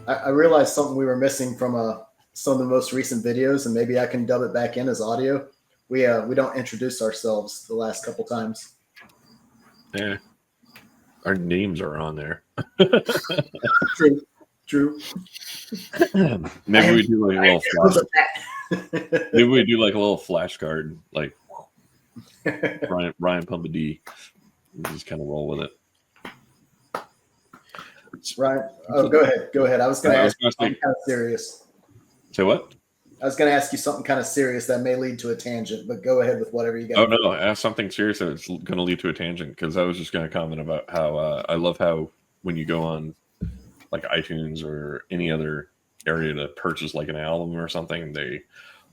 I realized something we were missing from some of the most recent videos, and maybe I can dub it back in as audio. We don't introduce ourselves the last couple times. Yeah, our names are on there. True. Maybe we do like a little flash. Maybe we do like a little flashcard, like Ryan Pump a D. Just kind of roll with it. Ryan, go ahead. I was going to ask you something kind of serious. Say what? I was going to ask you something kind of serious that may lead to a tangent, but go ahead with whatever you got. Oh no, ask something serious and it's going to lead to a tangent, because I was just going to comment about how I love how when you go on like iTunes or any other area to purchase like an album or something, they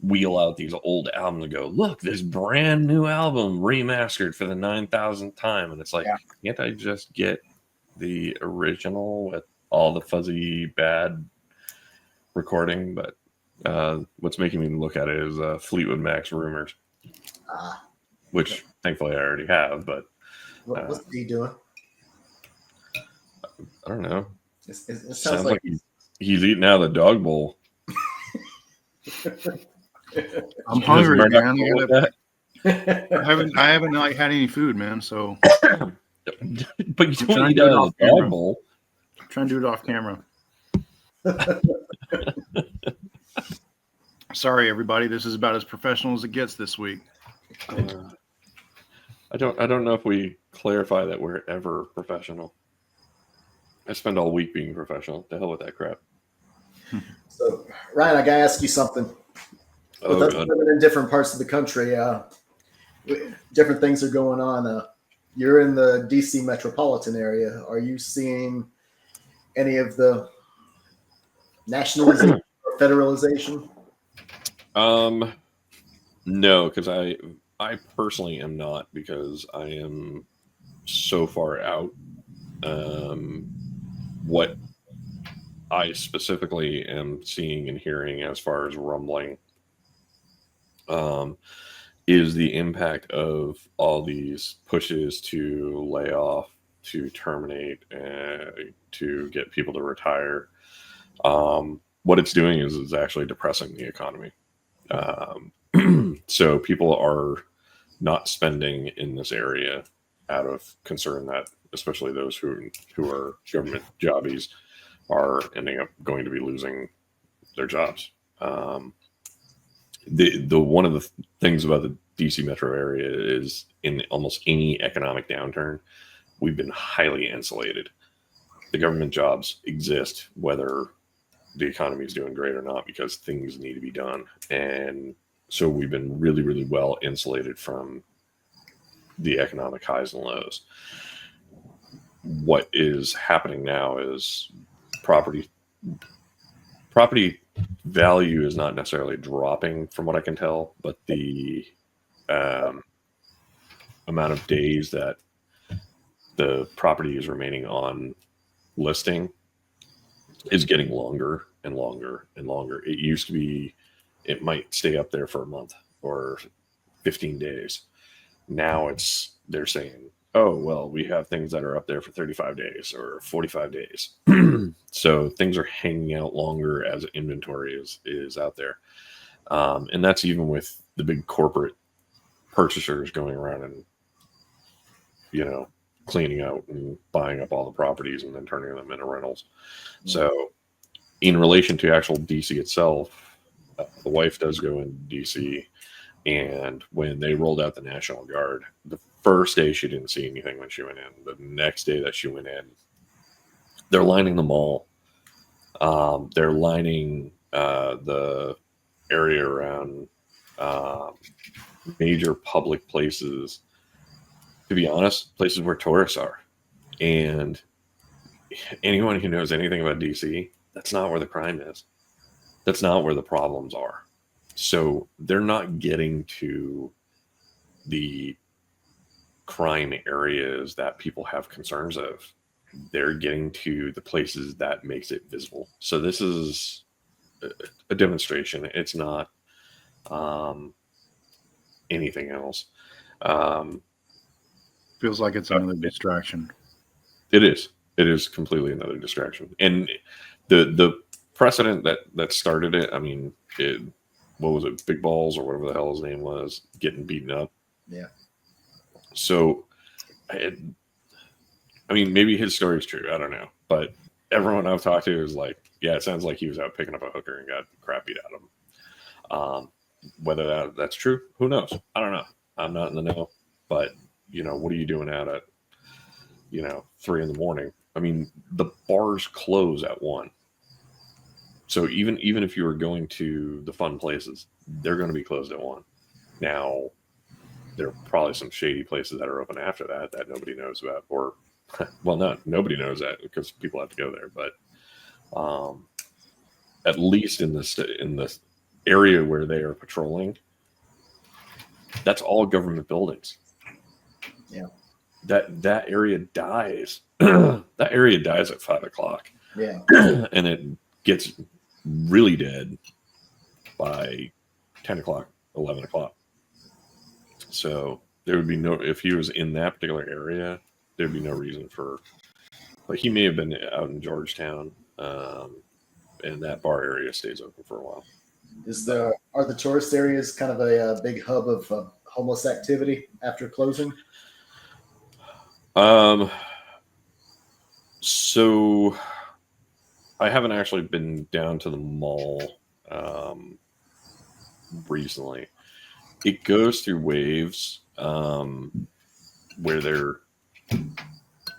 wheel out these old albums and go, look, this brand new album remastered for the 9,000th time. And it's like, can't I just get the original with all the fuzzy bad recording? But what's making me look at it is Fleetwood Mac's Rumors, which thankfully I already have. But what's he doing? I don't know. It sounds like he's eating out of the dog bowl. I'm hungry, man. I haven't like had any food, man. So, but you don't eat out of the dog bowl. I'm trying to do it off camera. Sorry, everybody. This is about as professional as it gets this week. I don't know if we clarify that we're ever professional. I spend all week being professional. The hell with that crap. So, Ryan, I gotta ask you something. With us living in different parts of the country, different things are going on. You're in the DC metropolitan area. Are you seeing any of the nationalization or federalization? No, because I personally am not, because I am so far out. What I specifically am seeing and hearing as far as rumbling is the impact of all these pushes to lay off, to terminate, to get people to retire. What it's doing is it's actually depressing the economy. So people are not spending in this area out of concern that, especially those who are government jobbies, are ending up going to be losing their jobs. The one of the things about the DC metro area is, in almost any economic downturn, we've been highly insulated. The government jobs exist whether the economy is doing great or not, because things need to be done. And so we've been really, really well insulated from the economic highs and lows. What is happening now is property value is not necessarily dropping from what I can tell, but the amount of days that the property is remaining on listing is getting longer and longer and longer. It used to be, it might stay up there for a month or 15 days. Now they're saying, oh, well, we have things that are up there for 35 days or 45 days. So things are hanging out longer as inventory is out there. And that's even with the big corporate purchasers going around and, cleaning out and buying up all the properties and then turning them into rentals. Mm-hmm. So in relation to actual DC itself, the wife does go in DC. And when they rolled out the National Guard, the first day she didn't see anything when she went in. The next day that she went in, they're lining the mall. They're lining the area around major public places. To be honest, places where tourists are. And anyone who knows anything about DC, that's not where the crime is. That's not where the problems are. So they're not getting to the crime areas that people have concerns of. They're getting to the places that makes it visible. So this is a demonstration. It's not anything else. Feels like it's another distraction. It is. It is completely another distraction. And the precedent that started it. I mean, what was it? Big Balls or whatever the hell his name was, getting beaten up. Yeah. So, I mean, maybe his story is true. I don't know, but everyone I've talked to is like, yeah, it sounds like he was out picking up a hooker and got crap beat out of him. Whether that's true, who knows? I don't know. I'm not in the know. But what are you doing out at 3 a.m? I mean, the bars close at 1. So even if you were going to the fun places, they're going to be closed at 1. Now, there are probably some shady places that are open after that nobody knows about, or well, nobody knows that because people have to go there. But at least in this area where they are patrolling, that's all government buildings. Yeah. That area dies. That area dies at 5 o'clock. Yeah. And it gets really dead by 10 o'clock, 11 o'clock. So there would be if he was in that particular area, there'd be no reason for, but he may have been out in Georgetown, and that bar area stays open for a while. Are the tourist areas kind of a big hub of homeless activity after closing? So I haven't actually been down to the mall recently. It goes through waves where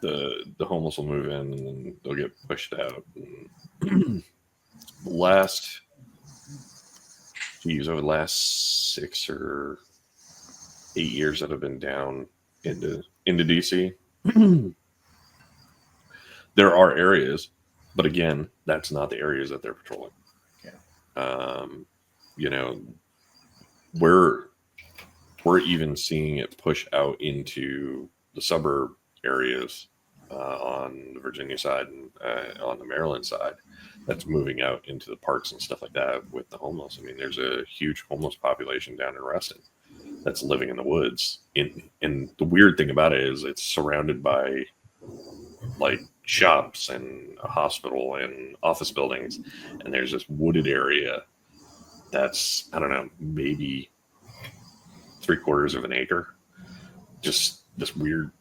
the homeless will move in and then they'll get pushed out. Over the last 6 or 8 years that I've been down into DC, there are areas, but again, that's not the areas that they're patrolling. Yeah. We're even seeing it push out into the suburb areas on the Virginia side and on the Maryland side. That's moving out into the parks and stuff like that with the homeless. I mean, there's a huge homeless population down in Reston that's living in the woods. And the weird thing about it is it's surrounded by like shops and a hospital and office buildings, and there's this wooded area that's, I don't know, maybe 3/4 of an acre, just this weird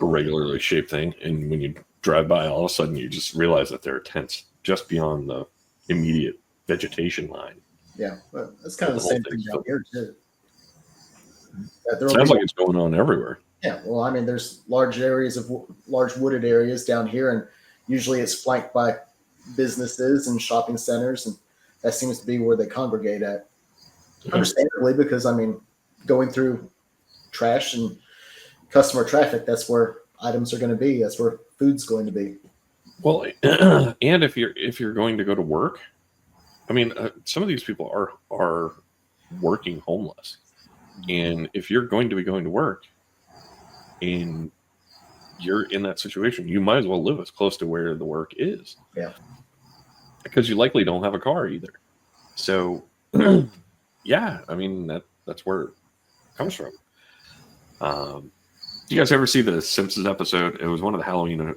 irregularly shaped thing. And when you drive by, all of a sudden you just realize that there are tents just beyond the immediate vegetation line. Yeah, but that's kind of the same thing down here too. Sounds like it's going on everywhere. Yeah, well, I mean, there's large wooded areas down here, and usually it's flanked by businesses and shopping centers, and that seems to be where they congregate at. Understandably, because I mean, going through trash and customer traffic, that's where items are going to be. That's where food's going to be. Well, and if you're going to go to work, I mean, some of these people are working homeless, and if you're going to be going to work, and you're in that situation, you might as well live as close to where the work is. Yeah. Because you likely don't have a car either. So, yeah, I mean, that's where it comes from. Do you guys ever see the Simpsons episode? It was one of the Halloween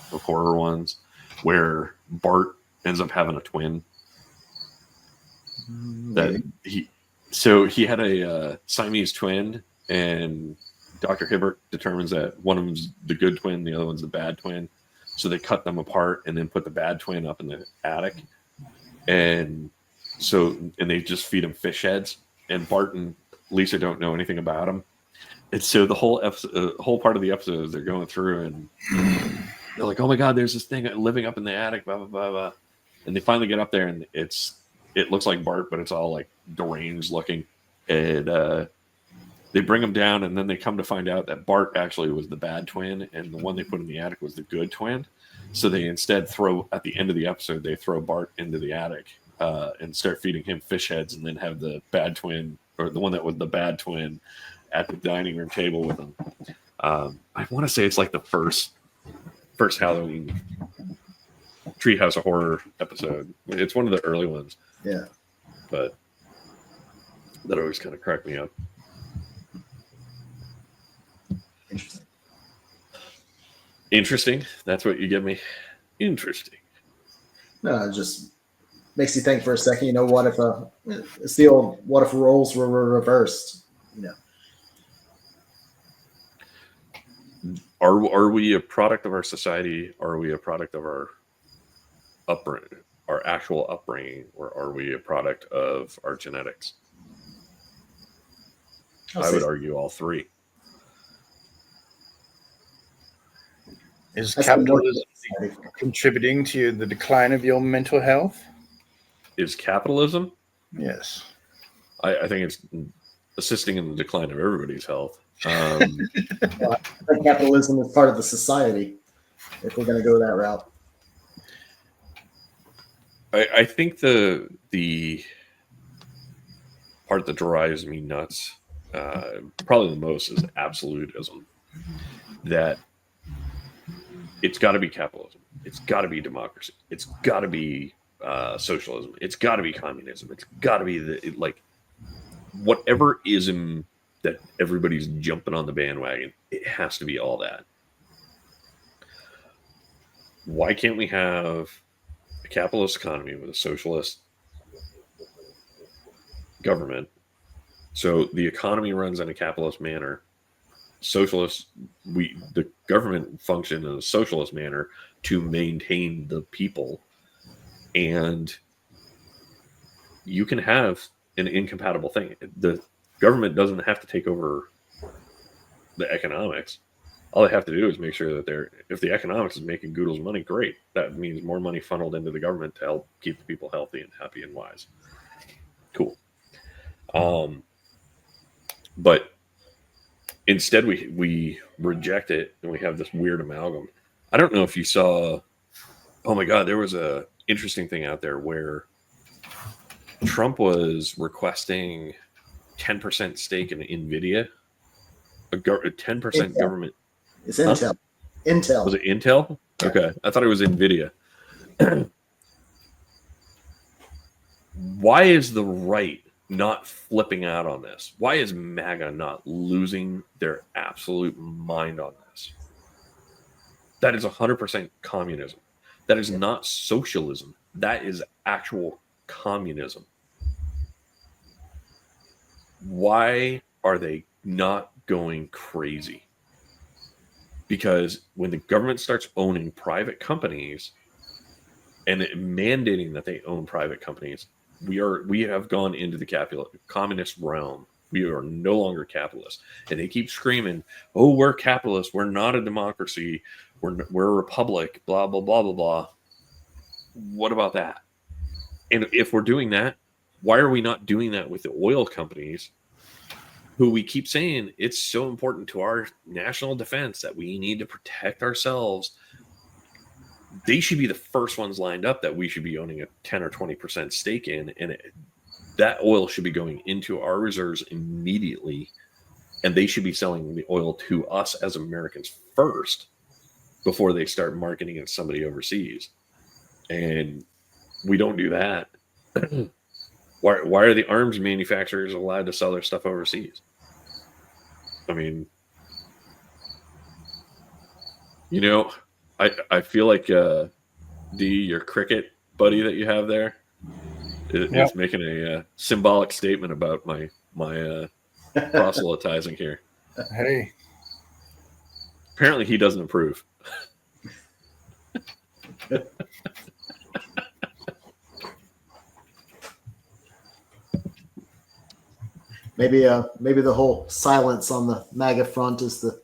horror ones where Bart ends up having a twin. He had a Siamese twin, and Dr. Hibbert determines that one of them's the good twin, the other one's the bad twin. So they cut them apart and then put the bad twin up in the attic. And they just feed him fish heads. And Bart and Lisa don't know anything about him. And so the whole part of the episode is they're going through and they're like, oh my God, there's this thing living up in the attic, blah, blah, blah, blah. And they finally get up there and it looks like Bart, but it's all like deranged looking. And they bring him down, and then they come to find out that Bart actually was the bad twin, and the one they put in the attic was the good twin. So they instead at the end of the episode, they throw Bart into the attic and start feeding him fish heads, and then have the bad twin, or the one that was the bad twin, at the dining room table with them. I want to say it's like the first Halloween Treehouse of Horror episode. It's one of the early ones. Yeah. But that always kind of cracked me up. Interesting. That's what you give me. Interesting. No, it just makes you think for a second. What if it's the old what if roles were reversed? Are we a product of our society? Are we a product of our upbringing, our actual upbringing, or are we a product of our genetics? I would argue all three. Is capitalism contributing to the decline of your mental health? Is capitalism? Yes. I think it's assisting in the decline of everybody's health. I think capitalism is part of the society, if we're going to go that route. I think the part that drives me nuts, probably the most, is absolutism. That it's got to be capitalism. It's got to be democracy. It's got to be socialism. It's got to be communism. It's got to be whatever ism that everybody's jumping on the bandwagon. It has to be all that. Why can't we have a capitalist economy with a socialist government? So the economy runs in a capitalist manner. The government function in a socialist manner to maintain the people, and you can have an incompatible thing. The government doesn't have to take over the economics. All they have to do is make sure that if the economics is making Google's money, great. That means more money funneled into the government to help keep the people healthy and happy and wise. Cool. But instead, we reject it, and we have this weird amalgam. I don't know if you saw. Oh my God, there was a interesting thing out there where Trump was requesting 10% stake in NVIDIA, a 10% government. It's Intel. Huh? Intel. Was it Intel? Okay, I thought it was NVIDIA. Why is the right not flipping out on this? Why is MAGA not losing their absolute mind on this? That is 100% communism. That is not socialism. That is actual communism. Why are they not going crazy? Because when the government starts owning private companies and mandating that they own private companies, we have gone into the communist realm. We are no longer capitalists. And they keep screaming, oh, we're capitalists. We're not a democracy. We're a republic, blah, blah, blah, blah, blah. What about that? And if we're doing that, why are we not doing that with the oil companies who we keep saying it's so important to our national defense that we need to protect ourselves? They should be the first ones lined up that we should be owning a 10 or 20% stake in. And that oil should be going into our reserves immediately. And they should be selling the oil to us as Americans first before they start marketing it to somebody overseas. And we don't do that. Why are the arms manufacturers allowed to sell their stuff overseas? I mean, I feel like your cricket buddy that you have there is making a symbolic statement about my proselytizing here. Hey, apparently he doesn't approve. Maybe the whole silence on the MAGA front is the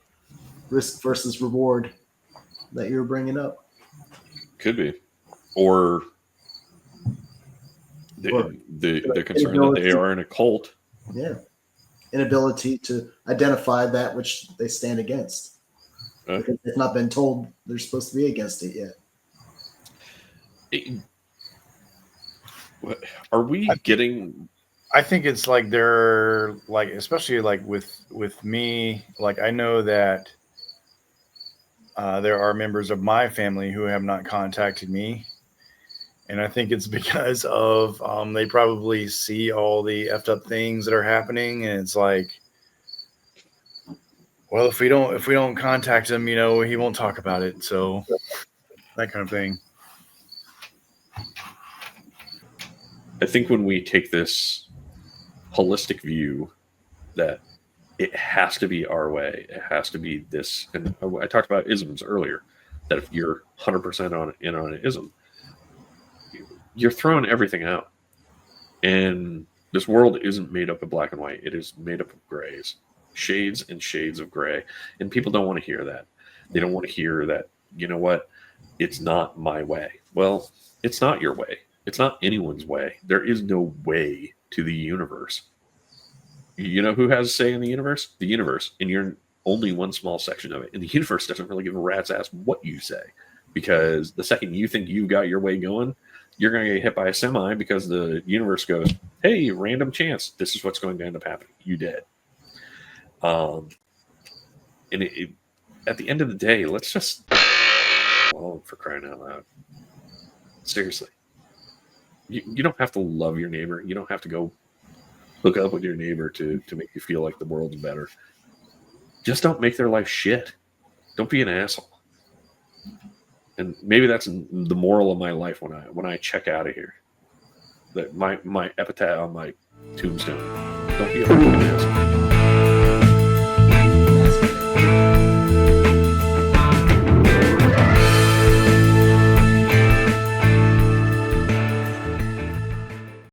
risk versus reward that you're bringing up. Could be, or the concern that they are in a cult. Yeah, inability to identify that which they stand against. Because they've not been told they're supposed to be against it yet. Are we getting? I think it's like they're like, especially like with me, like I know that there are members of my family who have not contacted me. And I think it's because of they probably see all the effed up things that are happening, and it's like, well, if we don't contact him, he won't talk about it. So that kind of thing. I think when we take this holistic view that it has to be our way, it has to be this, and I talked about isms earlier, that if you're 100% on an ism, you're throwing everything out. And this world isn't made up of black and white. It is made up of grays, shades and shades of gray. And people don't want to hear that. They don't want to hear that, you know what, it's not my way. Well, it's not your way. It's not anyone's way. There is no way to the universe. You know who has a say in the universe? The universe. And you're only one small section of it. And the universe doesn't really give a rat's ass what you say. Because the second you think you got your way going, you're going to get hit by a semi because the universe goes, hey, random chance. This is what's going to end up happening. You dead. And at the end of the day, let's just, well, for crying out loud. Seriously. You don't have to love your neighbor. You don't have to go hook up with your neighbor to make you feel like the world's better. Just don't make their life shit. Don't be an asshole. And maybe that's the moral of my life when I check out of here. That my epitaph on my tombstone. Don't be a fucking asshole.